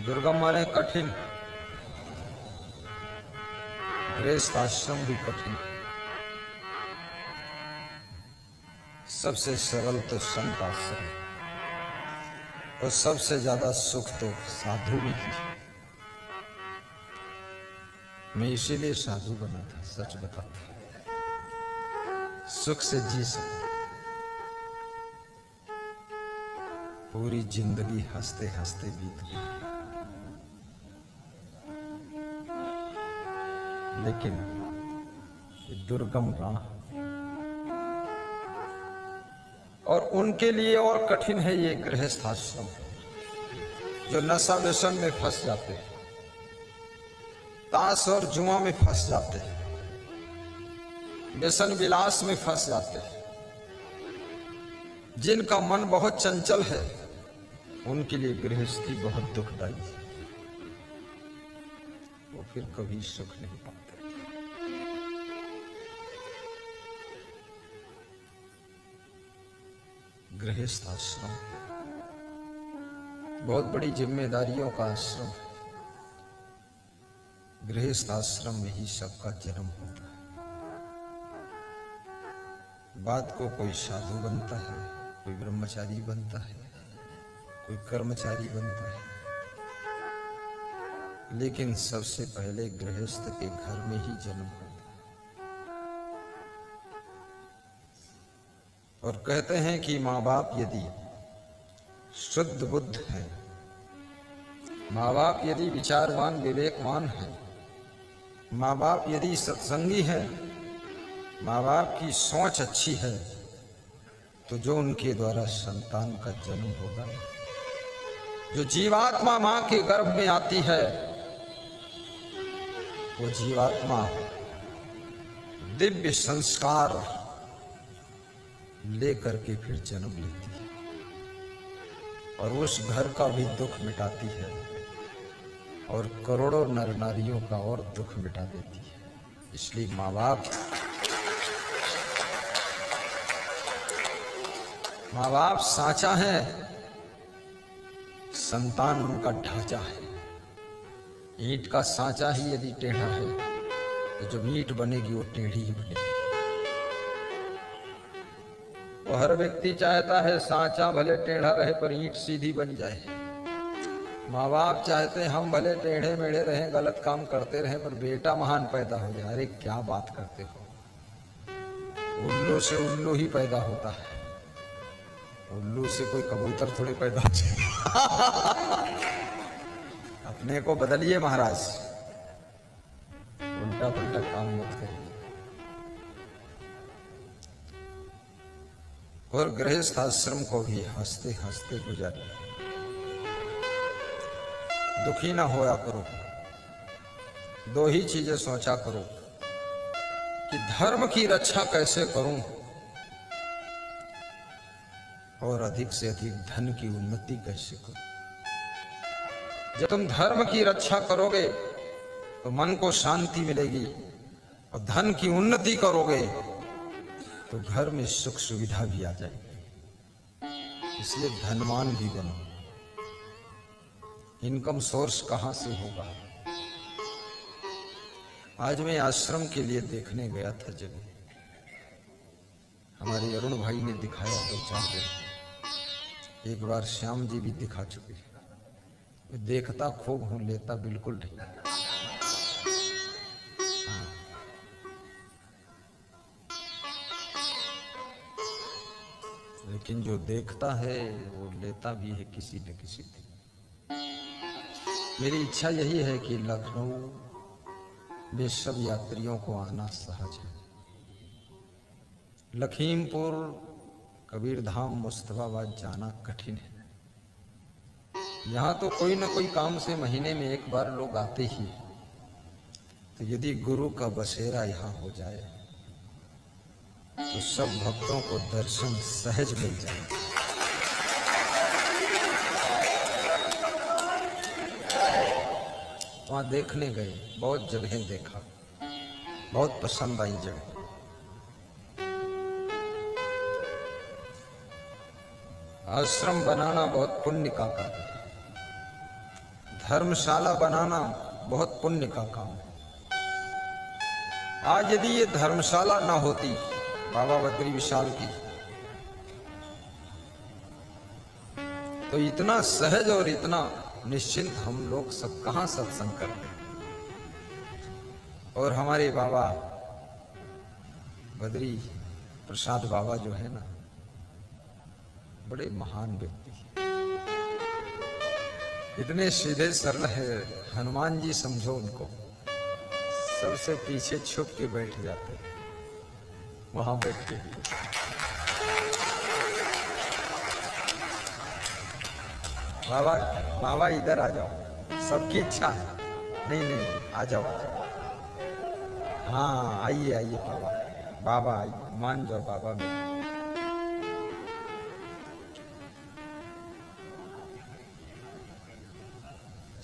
दुर्गम माने कठिन, गृहस्थ आश्रम भी कठिन। सबसे सरल तो संत आश्रम और सबसे ज्यादा सुख तो साधु में ही। मैं इसीलिए साधु बना था, सच बताता, सुख से जी सकूं। पूरी जिंदगी हंसते हंसते बीत गई, लेकिन ये दुर्गम राह और उनके लिए और कठिन है ये गृहस्थ आश्रम, जो नशा व्यसन में फंस जाते हैं, ताश और जुआ में फंस जाते हैं, व्यसन विलास में फंस जाते हैं। जिनका मन बहुत चंचल है उनके लिए गृहस्थी बहुत दुखदाई है, वो फिर कभी सुख नहीं पाते। गृहस्थ आश्रम बहुत बड़ी जिम्मेदारियों का आश्रम है। गृहस्थ आश्रम में ही सबका जन्म होता है। बाद को कोई साधु बनता है, कोई ब्रह्मचारी बनता है, कोई कर्मचारी बनता है, लेकिन सबसे पहले गृहस्थ के घर में ही जन्म होता है। और कहते हैं कि माँ बाप यदि शुद्ध बुद्ध है, माँ बाप यदि विचारवान विवेकवान है, माँ बाप यदि सत्संगी है, माँ बाप की सोच अच्छी है, तो जो उनके द्वारा संतान का जन्म होगा, जो जीवात्मा माँ के गर्भ में आती है, वो जीवात्मा दिव्य संस्कार लेकर के फिर जन्म लेती है और उस घर का भी दुख मिटाती है और करोड़ों नर नारियों का और दुख मिटा देती है। इसलिए माँ बाप साँचा है, संतान उनका ढांचा है। ईंट का साँचा ही यदि टेढ़ा है तो जब ईंट बनेगी वो टेढ़ी ही बनेगी। तो हर व्यक्ति चाहता है साँचा भले टेढ़ा रहे पर ईंट सीधी बन जाए। माँ बाप चाहते हैं हम भले टेढ़े मेढ़े रहें, गलत काम करते रहें, पर बेटा महान पैदा हो जाए। अरे क्या बात करते हो, उल्लू से उल्लू ही पैदा होता है, उल्लू से कोई कबूतर थोड़े पैदा हो जाए। अपने को बदलिए महाराज, उल्टा पुल्टा काम मत करिए। और गृहस्थ आश्रम को भी हंसते हंसते गुजारिए। दुखी ना होया करो। दो ही चीजें सोचा करो कि धर्म की रक्षा कैसे करूं और अधिक से अधिक धन की उन्नति कैसे करूं। जब तुम धर्म की रक्षा करोगे तो मन को शांति मिलेगी, और धन की उन्नति करोगे तो घर में सुख सुविधा भी आ जाएगी। इसलिए धनवान भी बनो। इनकम सोर्स कहां से होगा। आज मैं आश्रम के लिए देखने गया था जगह, हमारे अरुण भाई ने दिखाया 2-4 दिन, एक बार श्याम जी भी दिखा चुके। देखता खूब हूं, लेता बिल्कुल नहीं। लेकिन जो देखता है वो लेता भी है किसी न किसी दिन। मेरी इच्छा यही है कि लखनऊ में सब यात्रियों को आना सहज है। लखीमपुर, कबीरधाम, मुस्तफाबाद जाना कठिन है। यहाँ तो कोई न कोई काम से महीने में एक बार लोग आते ही। तो यदि गुरु का बसेरा यहाँ हो जाए तो सब भक्तों को दर्शन सहज मिल जाए। वहां देखने गए, बहुत जगह देखा, बहुत पसंद आई जगह। आश्रम बनाना बहुत पुण्य का कार्य है। धर्मशाला बनाना बहुत पुण्य का काम है। आज यदि ये धर्मशाला ना होती बाबा बद्री विशाल की, तो इतना सहज और इतना निश्चिंत हम लोग सब कहां सत्संग करते। और हमारे बाबा बद्री प्रसाद बाबा जो है ना, बड़े महान व्यक्ति, इतने सीधे सरल है। हनुमान जी समझो उनको, सबसे पीछे छुप के बैठ जाते, वहां बैठ के। बाबा बाबा इधर आ जाओ, सबकी इच्छा है। नहीं नहीं, आ जाओ। हाँ आइए आइए बाबा, बाबा आइए, मान जाओ बाबा में।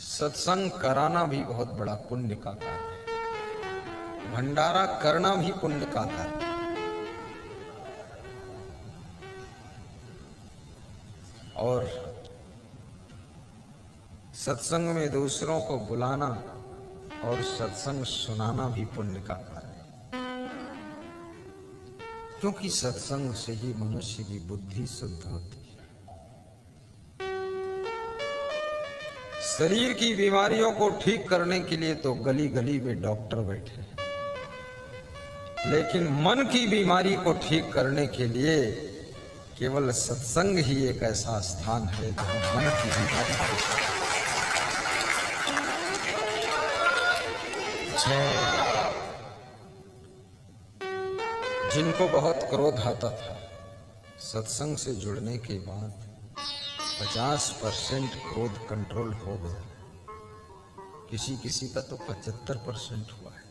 सत्संग कराना भी बहुत बड़ा पुण्य का कार्य है, भंडारा करना भी पुण्य का कार्य है। और सत्संग में दूसरों को बुलाना और सत्संग सुनाना भी पुण्य का कार्य है, क्योंकि सत्संग से ही मनुष्य की बुद्धि शुद्ध होती है। शरीर की बीमारियों को ठीक करने के लिए तो गली गली में डॉक्टर बैठे हैं, लेकिन मन की बीमारी को ठीक करने के लिए केवल सत्संग ही एक ऐसा स्थान है जहां मन की बीमारी को। जिनको बहुत क्रोध आता था, सत्संग से जुड़ने के बाद 50% क्रोध कंट्रोल हो गया। किसी किसी का तो 75% हुआ है।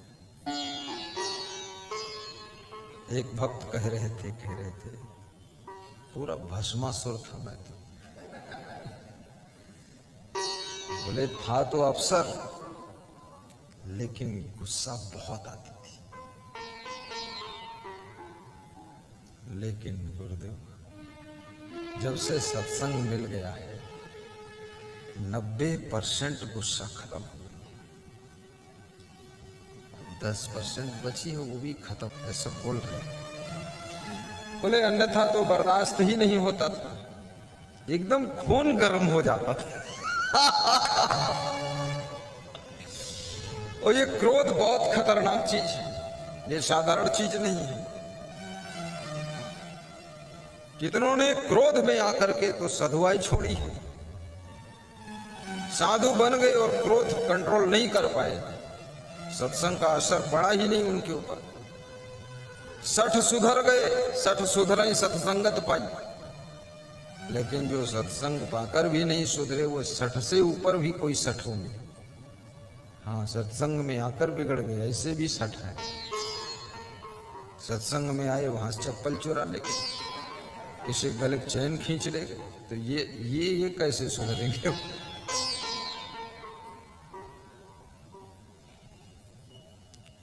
एक भक्त कह रहे थे पूरा भस्मासुर था मैं तो। बोले था तो अफसर, लेकिन गुस्सा बहुत आती थी। लेकिन गुरुदेव, जब से सत्संग मिल गया है 90% गुस्सा खत्म हो गया, 10% बची है वो भी खत्म। ऐसा बोल रहे। बोले अन्यथा तो बर्दाश्त ही नहीं होता था, एकदम खून गर्म हो जाता था। और ये क्रोध बहुत खतरनाक चीज है, ये साधारण चीज नहीं है। कितनों ने क्रोध में आकर के तो साधुआई छोड़ी है, साधु बन गए और क्रोध कंट्रोल नहीं कर पाए। सत्संग का असर पड़ा ही नहीं उनके ऊपर। 60 सुधर गए, 60 सुधरे सत्संगत पाई। लेकिन जो सत्संग पाकर भी नहीं सुधरे, वो 60 से ऊपर भी कोई 60 होंगे। हाँ, सत्संग में आकर बिगड़ गए, ऐसे भी 60 है। सत्संग में आए, वहां से चप्पल चुरा लेके, किसी गले चैन खींच ले, तो ये कैसे सुधरेंगे?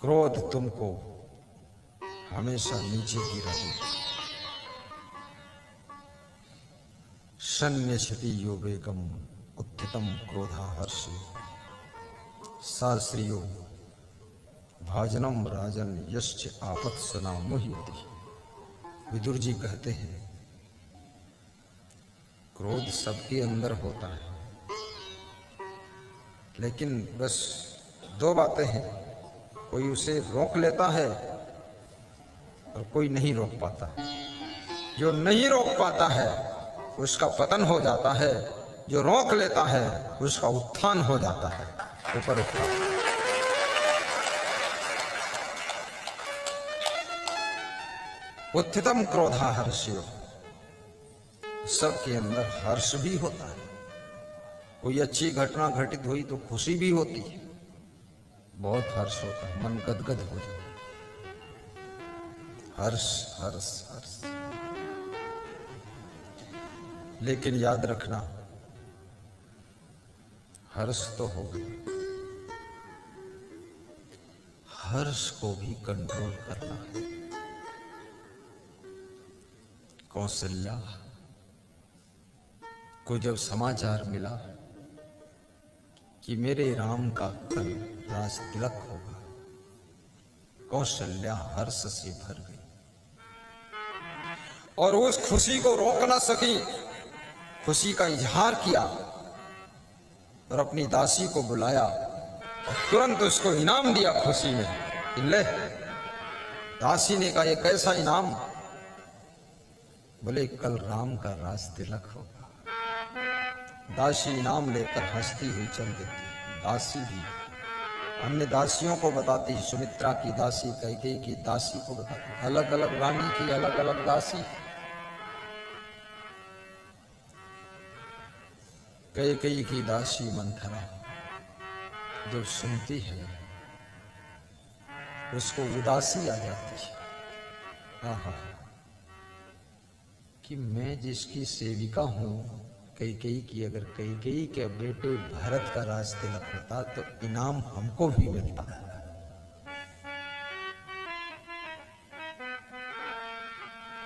क्रोध तुमको हमेशा नीचे गिरा देगा। शन्यछति यो वेगम उत्थितम क्रोधा हर्षि शास्त्रियो भाजनम राजन यश्च आपत सना मुह्यति। विदुर जी कहते हैं, क्रोध सबके अंदर होता है, लेकिन बस 2 बातें हैं, कोई उसे रोक लेता है और कोई नहीं रोक पाता। जो नहीं रोक पाता है उसका पतन हो जाता है, जो रोक लेता है उसका उत्थान हो जाता है, ऊपर उठता। उत्थितम क्रोधा हर्षियो, सबके अंदर हर्ष भी होता है। कोई अच्छी घटना घटित हुई तो खुशी भी होती है, बहुत हर्ष होता है, मन गदगद हो जाता है। हर्ष हर्ष हर्ष। लेकिन याद रखना, हर्ष तो हो गया, हर्ष को भी कंट्रोल करना है। कौशल्या को जब समाचार मिला कि मेरे राम का कल राज तिलक होगा। कौशल्या हर्ष से भर गई और उस खुशी को रोक न सकी। खुशी का इजहार किया और अपनी दासी को बुलाया और तुरंत उसको इनाम दिया खुशी में। ले, दासी ने कहा, ये कैसा इनाम? बोले, कल राम का राज तिलक होगा। दासी इनाम लेकर हंसती हुई चल देती। दासी भी अन्य दासियों को बताती, सुमित्रा की दासी, कैकेयी की दासी को बताती। अलग अलग रानी की अलग अलग दासी। कैकेयी की दासी मंथरा जो सुनती है उसको उदासी आ जाती है। आहा, कि मैं जिसकी सेविका हूं, कैकेयी की, अगर कैकेयी के बेटे भरत का राज तिलक होता तो इनाम हमको भी मिलता।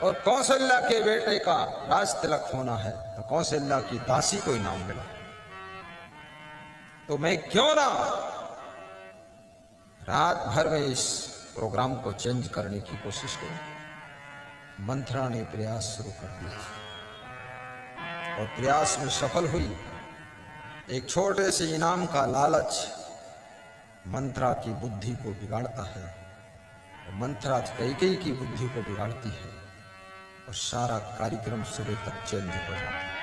और कौशल्या के बेटे का राज तिलक होना है तो कौशल्या की दासी को इनाम मिला। तो मैं क्यों ना रात भर में इस प्रोग्राम को चेंज करने की कोशिश करूं। मंथरा ने प्रयास शुरू कर दिया और प्रयास में सफल हुई। एक छोटे से इनाम का लालच मंथरा की बुद्धि को बिगाड़ता है और मंथरा कैकेयी की बुद्धि को बिगाड़ती है और सारा कार्यक्रम सुबह तक चेंज हो जाता है।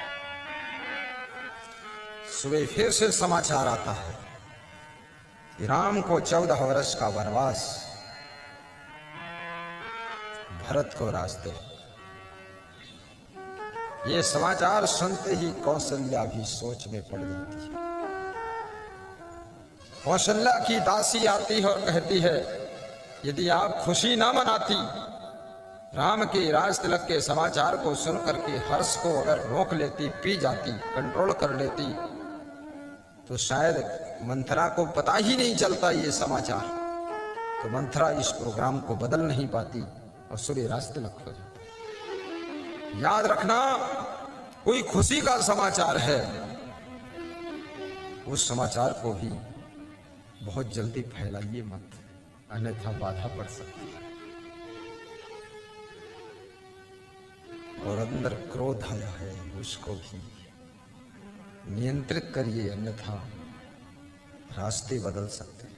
सुबह फिर से समाचार आता है कि राम को 14 वर्ष का वनवास, भरत को रास्ते। ये समाचार सुनते ही कौशल्या भी सोच में पड़ जाती है। कौशल्या की दासी आती है और कहती है, यदि आप खुशी ना मनाती, राम के राज तिलक के समाचार को सुन करके हर्ष को अगर रोक लेती, पी जाती, कंट्रोल कर लेती, तो शायद मंथरा को पता ही नहीं चलता ये समाचार। तो मंथरा इस प्रोग्राम को बदल नहीं पाती और सूर्य राज तिलक हो जाता। याद रखना, कोई खुशी का समाचार है, उस समाचार को भी बहुत जल्दी फैलाइए मत, अन्यथा बाधा पड़ सकती है। और अंदर क्रोध आया है, उसको भी नियंत्रित करिए, अन्यथा रास्ते बदल सकते हैं।